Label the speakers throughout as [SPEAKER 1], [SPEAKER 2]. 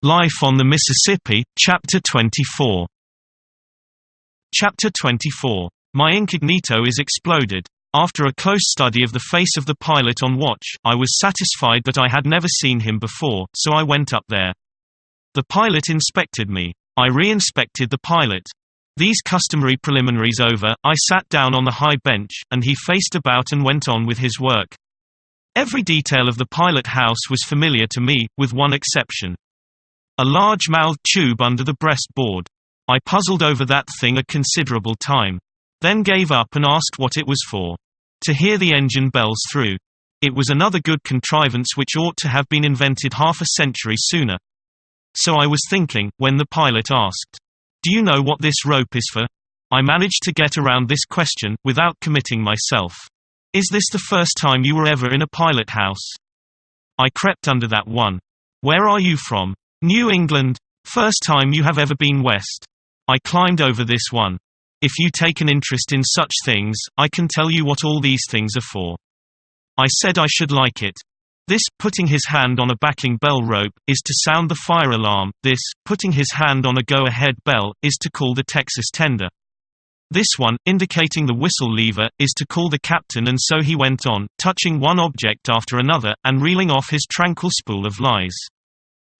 [SPEAKER 1] Life on the Mississippi, Chapter 24. Chapter 24. My incognito is exploded. After a close study of the face of the pilot on watch, I was satisfied that I had never seen him before, so I went up there. The pilot inspected me. I re-inspected the pilot. These customary preliminaries over, I sat down on the high bench, and he faced about and went on with his work. Every detail of the pilot house was familiar to me, with one exception. A large-mouthed tube under the breastboard. I puzzled over that thing a considerable time. Then gave up and asked what it was for. To hear the engine bells through. It was another good contrivance which ought to have been invented half a century sooner. So I was thinking, when the pilot asked, "Do you know what this rope is for?" I managed to get around this question, without committing myself. "Is this the first time you were ever in a pilot house?" I crept under that one. "Where are you from?" "New England." "First time you have ever been west?" I climbed over this one. "If you take an interest in such things, I can tell you what all these things are for." I said I should like it. This, putting his hand on a backing bell rope, is to sound the fire alarm. This, putting his hand on a go-ahead bell, is to call the Texas tender. This one, indicating the whistle lever, is to call the captain, and so he went on, touching one object after another, and reeling off his tranquil spool of lies.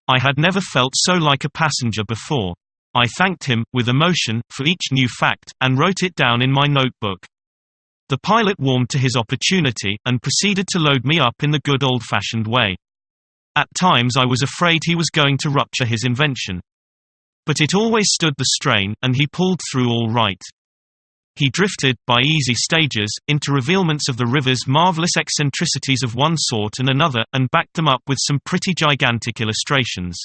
[SPEAKER 1] I had never felt so like a passenger before. I thanked him, with emotion, for each new fact, and wrote it down in my notebook. The pilot warmed to his opportunity, and proceeded to load me up in the good old-fashioned way. At times I was afraid he was going to rupture his invention. But it always stood the strain, and he pulled through all right. He drifted, by easy stages, into revealments of the river's marvelous eccentricities of one sort and another, and backed them up with some pretty gigantic illustrations.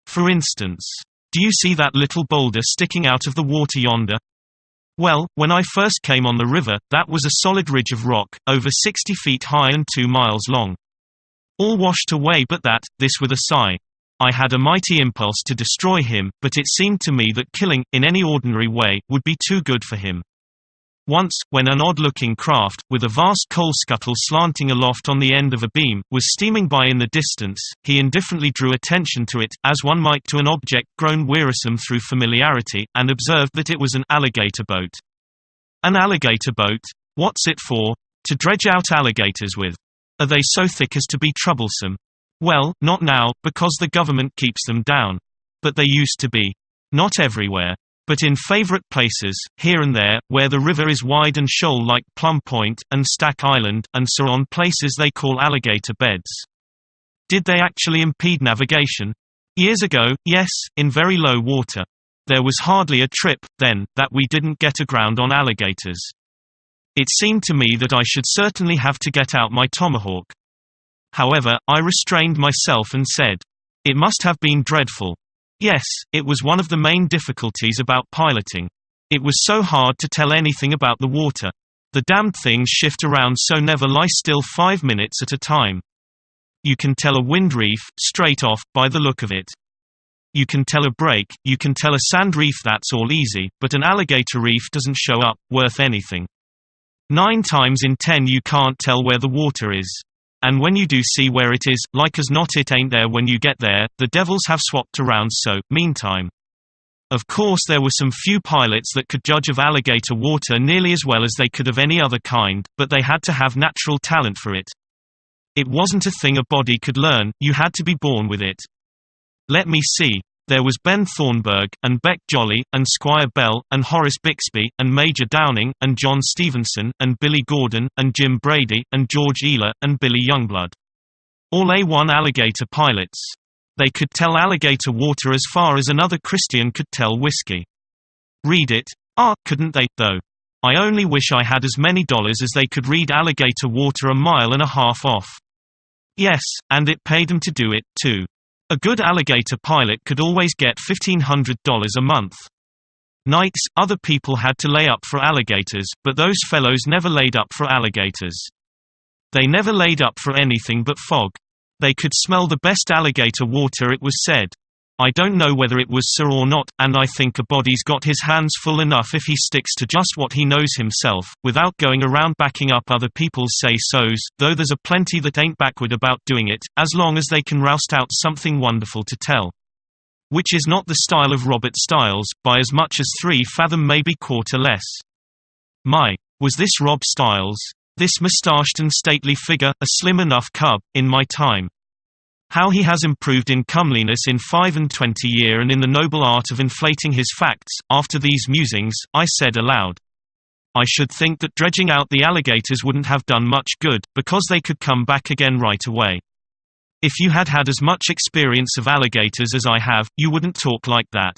[SPEAKER 1] For instance, "Do you see that little boulder sticking out of the water yonder? Well, when I first came on the river, that was a solid ridge of rock, over 60 feet high and 2 miles long. All washed away but that," this with a sigh. I had a mighty impulse to destroy him, but it seemed to me that killing, in any ordinary way, would be too good for him. Once, when an odd-looking craft, with a vast coal scuttle slanting aloft on the end of a beam, was steaming by in the distance, he indifferently drew attention to it, as one might to an object grown wearisome through familiarity, and observed that it was an alligator boat. "An alligator boat? What's it for?" "To dredge out alligators with." "Are they so thick as to be troublesome?" "Well, not now, because the government keeps them down. But they used to be. Not everywhere. But in favorite places, here and there, where the river is wide and shoal like Plum Point, and Stack Island, and so on, places they call alligator beds." "Did they actually impede navigation?" "Years ago, yes, in very low water. There was hardly a trip, then, that we didn't get aground on alligators. It seemed to me that I should certainly have to get out my tomahawk. However, I restrained myself and said, 'It must have been dreadful.' Yes, it was one of the main difficulties about piloting. It was so hard to tell anything about the water. The damned things shift around so never lie still 5 minutes at a time. You can tell a wind reef, straight off, by the look of it. You can tell a break, you can tell a sand reef, that's all easy, but an alligator reef doesn't show up, worth anything. 9 times in 10 you can't tell where the water is. And when you do see where it is, like as not it ain't there when you get there. The devils have swapped around so, meantime. Of course there were some few pilots that could judge of alligator water nearly as well as they could of any other kind, but they had to have natural talent for it. It wasn't a thing a body could learn, you had to be born with it. Let me see. There was Ben Thornburg, and Beck Jolly, and Squire Bell, and Horace Bixby, and Major Downing, and John Stevenson, and Billy Gordon, and Jim Brady, and George Ealer, and Billy Youngblood. All A1 alligator pilots. They could tell alligator water as far as another Christian could tell whiskey. Read it? Couldn't they, though? I only wish I had as many dollars as they could read alligator water a mile and a half off. Yes, and it paid them to do it, too. A good alligator pilot could always get $1,500 a month. Nights, other people had to lay up for alligators, but those fellows never laid up for alligators. They never laid up for anything but fog. They could smell the best alligator water, it was said. I don't know whether it was so or not, and I think a body's got his hands full enough if he sticks to just what he knows himself, without going around backing up other people's say-sos, though there's a plenty that ain't backward about doing it, as long as they can roust out something wonderful to tell. Which is not the style of Robert Stiles, by as much as 3 fathom maybe quarter less. My! Was this Rob Stiles? This moustached and stately figure, a slim enough cub, in my time. How he has improved in comeliness in 25 years and in the noble art of inflating his facts. After these musings, I said aloud, I should think that dredging out the alligators wouldn't have done much good, because they could come back again right away. If you had had as much experience of alligators as I have, you wouldn't talk like that.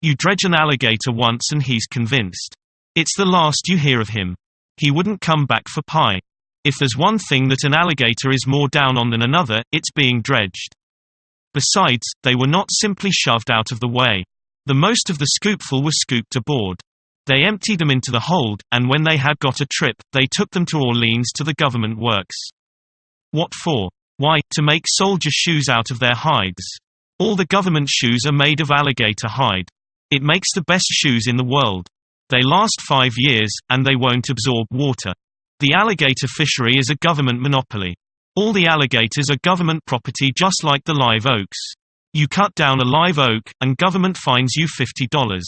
[SPEAKER 1] You dredge an alligator once and he's convinced. It's the last you hear of him. He wouldn't come back for pie. If there's one thing that an alligator is more down on than another, it's being dredged. Besides, they were not simply shoved out of the way. The most of the scoopful were scooped aboard. They emptied them into the hold, and when they had got a trip, they took them to Orleans to the government works. What for? Why, to make soldier shoes out of their hides. All the government shoes are made of alligator hide. It makes the best shoes in the world. They last 5 years, and they won't absorb water. The alligator fishery is a government monopoly. All the alligators are government property, just like the live oaks. You cut down a live oak, and government fines you $50.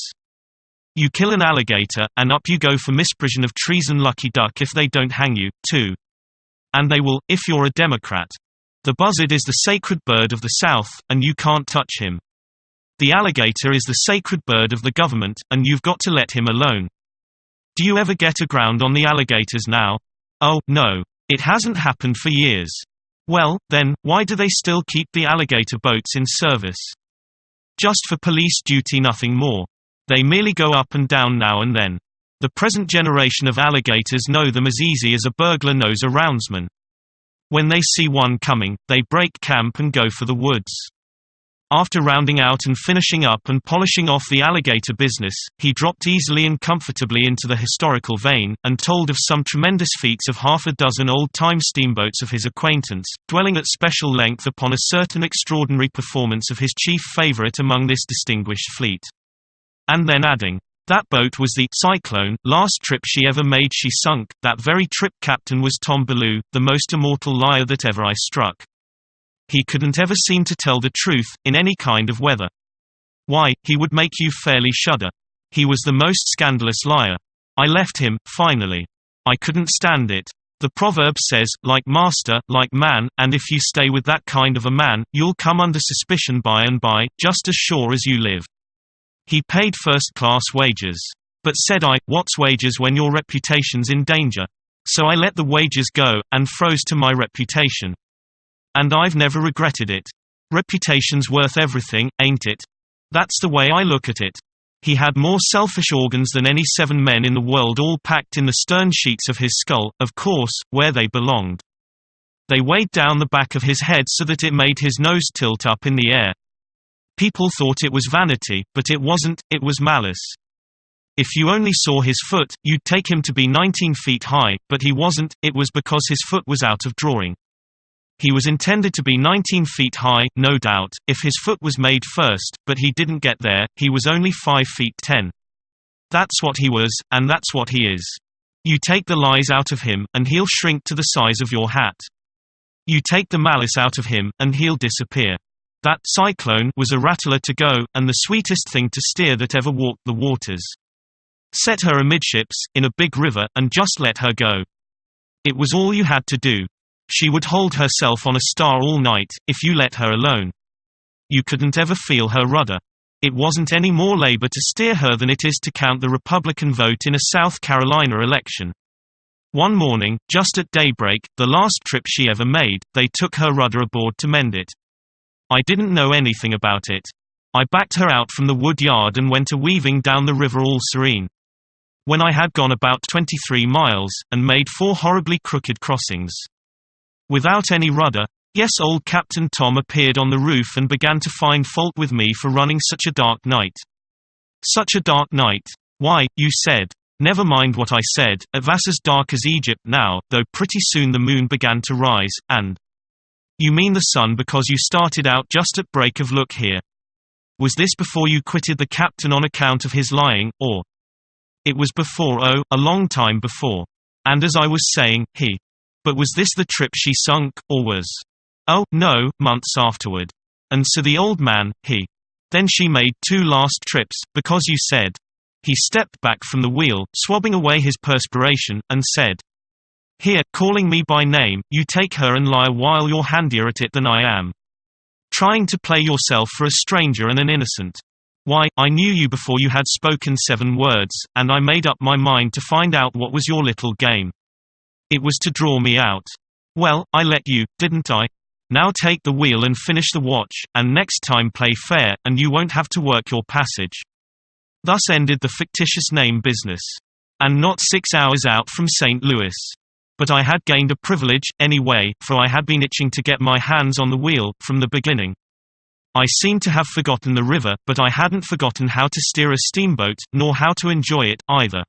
[SPEAKER 1] You kill an alligator, and up you go for misprision of treason. Lucky duck if they don't hang you, too. And they will, if you're a Democrat. The buzzard is the sacred bird of the South, and you can't touch him. The alligator is the sacred bird of the government, and you've got to let him alone. Do you ever get aground on the alligators now? Oh, no. It hasn't happened for years. Well, then, why do they still keep the alligator boats in service? Just for police duty, nothing more. They merely go up and down now and then. The present generation of alligators know them as easy as a burglar knows a roundsman. When they see one coming, they break camp and go for the woods. After rounding out and finishing up and polishing off the alligator business, he dropped easily and comfortably into the historical vein, and told of some tremendous feats of half a dozen old-time steamboats of his acquaintance, dwelling at special length upon a certain extraordinary performance of his chief favorite among this distinguished fleet. And then adding, that boat was the Cyclone, last trip she ever made she sunk, that very trip captain was Tom Ballou, the most immortal liar that ever I struck. He couldn't ever seem to tell the truth, in any kind of weather. Why, he would make you fairly shudder. He was the most scandalous liar. I left him, finally. I couldn't stand it. The proverb says, like master, like man, and if you stay with that kind of a man, you'll come under suspicion by and by, just as sure as you live. He paid first-class wages. But said I, what's wages when your reputation's in danger? So I let the wages go, and froze to my reputation. And I've never regretted it. Reputation's worth everything, ain't it? That's the way I look at it. He had more selfish organs than any 7 men in the world, all packed in the stern sheets of his skull, of course, where they belonged. They weighed down the back of his head so that it made his nose tilt up in the air. People thought it was vanity, but it wasn't, it was malice. If you only saw his foot, you'd take him to be 19 feet high, but he wasn't, it was because his foot was out of drawing. He was intended to be 19 feet high, no doubt, if his foot was made first, but he didn't get there, he was only 5 feet 10. That's what he was, and that's what he is. You take the lies out of him, and he'll shrink to the size of your hat. You take the malice out of him, and he'll disappear. That Cyclone was a rattler to go, and the sweetest thing to steer that ever walked the waters. Set her amidships, in a big river, and just let her go. It was all you had to do. She would hold herself on a star all night, if you let her alone. You couldn't ever feel her rudder. It wasn't any more labor to steer her than it is to count the Republican vote in a South Carolina election. One morning, just at daybreak, the last trip she ever made, they took her rudder aboard to mend it. I didn't know anything about it. I backed her out from the wood yard and went a-weaving down the river all serene. When I had gone about 23 miles, and made 4 horribly crooked crossings. Without any rudder, yes, old Captain Tom appeared on the roof and began to find fault with me for running such a dark night. Such a dark night. Why, you said. Never mind what I said, it was as dark as Egypt now, though pretty soon the moon began to rise, and… You mean the sun because you started out just at break of look here. Was this before you quitted the captain on account of his lying, or… It was before, oh, a long time before. And as I was saying, he… But was this the trip she sunk, or was… Oh, no, months afterward. And so the old man, he… Then she made 2 last trips, because you said." He stepped back from the wheel, swabbing away his perspiration, and said, "Here, calling me by name, you take her and lie while you're handier at it than I am. Trying to play yourself for a stranger and an innocent. Why, I knew you before you had spoken 7 words, and I made up my mind to find out what was your little game. It was to draw me out. Well, I let you, didn't I? Now take the wheel and finish the watch, and next time play fair, and you won't have to work your passage." Thus ended the fictitious name business. And not 6 hours out from St. Louis. But I had gained a privilege, anyway, for I had been itching to get my hands on the wheel, from the beginning. I seemed to have forgotten the river, but I hadn't forgotten how to steer a steamboat, nor how to enjoy it, either.